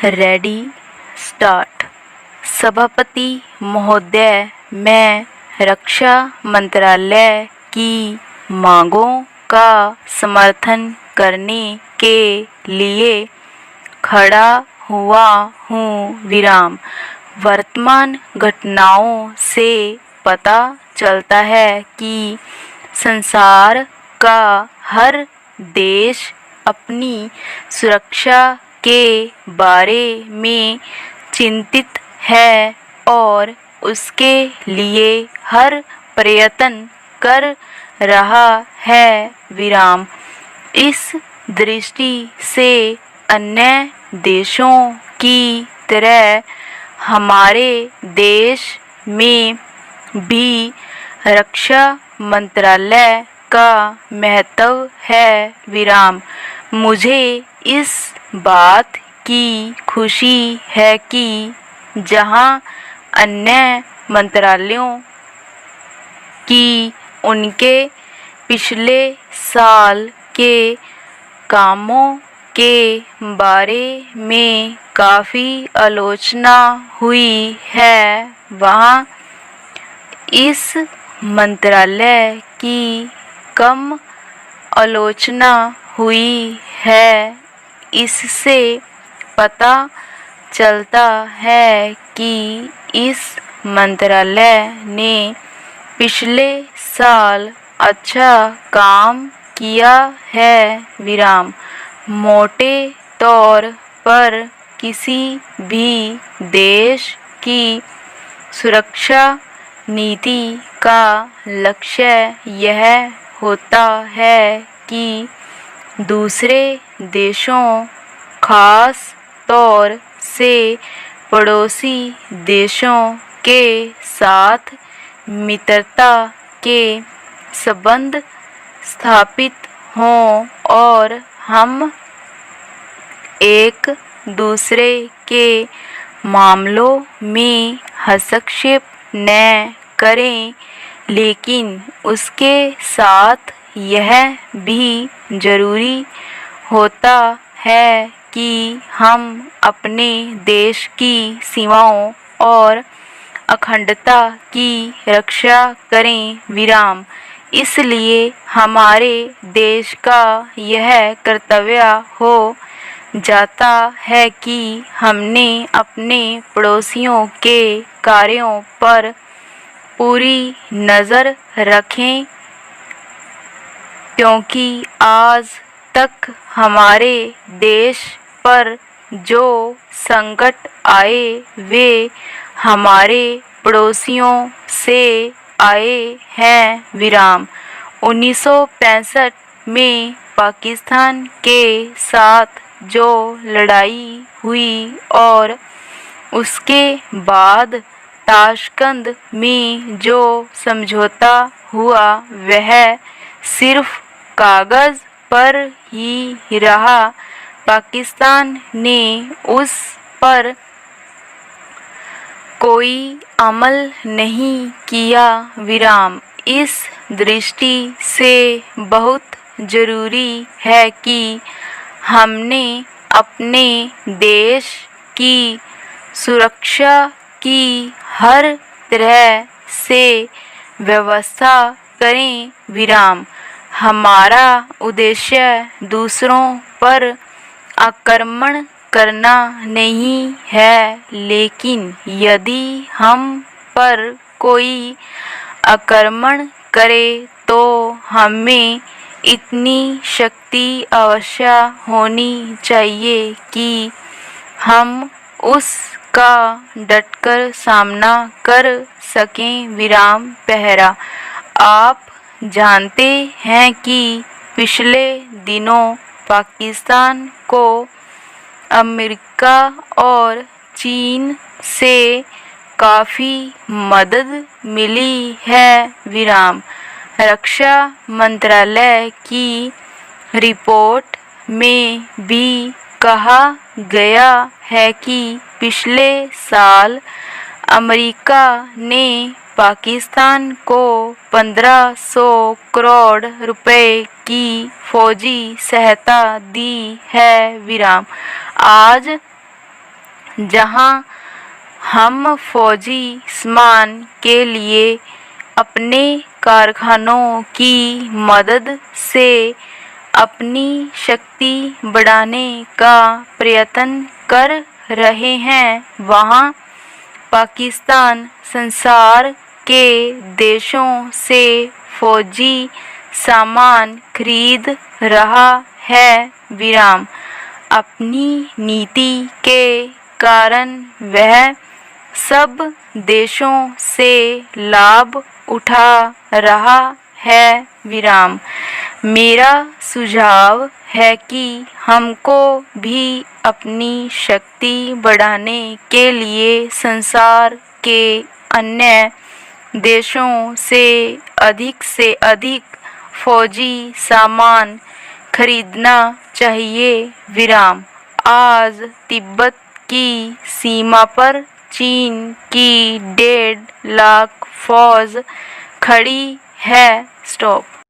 Ready start. सभापति महोदय, मैं रक्षा मंत्रालय की मांगों का समर्थन करने के लिए खड़ा हुआ हूँ। विराम। वर्तमान घटनाओं से पता चलता है कि संसार का हर देश अपनी सुरक्षा के बारे में चिंतित है और उसके लिए हर प्रयत्न कर रहा है। विराम। इस दृष्टि से अन्य देशों की तरह हमारे देश में भी रक्षा मंत्रालय का महत्व है। विराम। मुझे इस बात की खुशी है कि जहां अन्य मंत्रालयों की उनके पिछले साल के कामों के बारे में काफ़ी आलोचना हुई है, वहाँ इस मंत्रालय की कम आलोचना हुई है। इससे पता चलता है कि इस मंत्रालय ने पिछले साल अच्छा काम किया है। विराम। मोटे तौर पर किसी भी देश की सुरक्षा नीति का लक्ष्य यह होता है कि दूसरे देशों, खास तौर से पड़ोसी देशों के साथ मित्रता के संबंध स्थापित हों और हम एक दूसरे के मामलों में हस्तक्षेप न करें, लेकिन उसके साथ यह भी जरूरी होता है कि हम अपने देश की सीमाओं और अखंडता की रक्षा करें। विराम। इसलिए हमारे देश का यह कर्तव्य हो जाता है कि हमने अपने पड़ोसियों के कार्यों पर पूरी नज़र रखें, क्योंकि आज तक हमारे देश पर जो संकट आए वे हमारे पड़ोसियों से आए हैं। विराम। 1965 में पाकिस्तान के साथ जो लड़ाई हुई और उसके बाद ताशकंद में जो समझौता हुआ वह सिर्फ कागज़ पर ही रहा। पाकिस्तान ने उस पर कोई अमल नहीं किया। विराम। इस दृष्टि से बहुत ज़रूरी है कि हमने अपने देश की सुरक्षा की हर तरह से व्यवस्था करें। विराम। हमारा उद्देश्य दूसरों पर आक्रमण करना नहीं है, लेकिन यदि हम पर कोई आक्रमण करे तो हमें इतनी शक्ति अवश्य होनी चाहिए कि हम उसका डटकर सामना कर सकें। विराम। पहरा। आप जानते हैं कि पिछले दिनों पाकिस्तान को अमेरिका और चीन से काफ़ी मदद मिली है। विराम। रक्षा मंत्रालय की रिपोर्ट में भी कहा गया है कि पिछले साल अमेरिका ने पाकिस्तान को 1500 करोड़ रुपए की फौजी सहायता दी है। विराम। आज जहां हम फौजी सामान के लिए अपने कारखानों की मदद से अपनी शक्ति बढ़ाने का प्रयत्न कर रहे हैं, वहां पाकिस्तान संसार के देशों से फौजी सामान खरीद रहा है। विराम। अपनी नीति के कारण वह सब देशों से लाभ उठा रहा है। विराम। मेरा सुझाव है कि हमको भी अपनी शक्ति बढ़ाने के लिए संसार के अन्य देशों से अधिक फौजी सामान खरीदना चाहिए। विराम। आज तिब्बत की सीमा पर चीन की 1.5 लाख फौज खड़ी है। स्टॉप।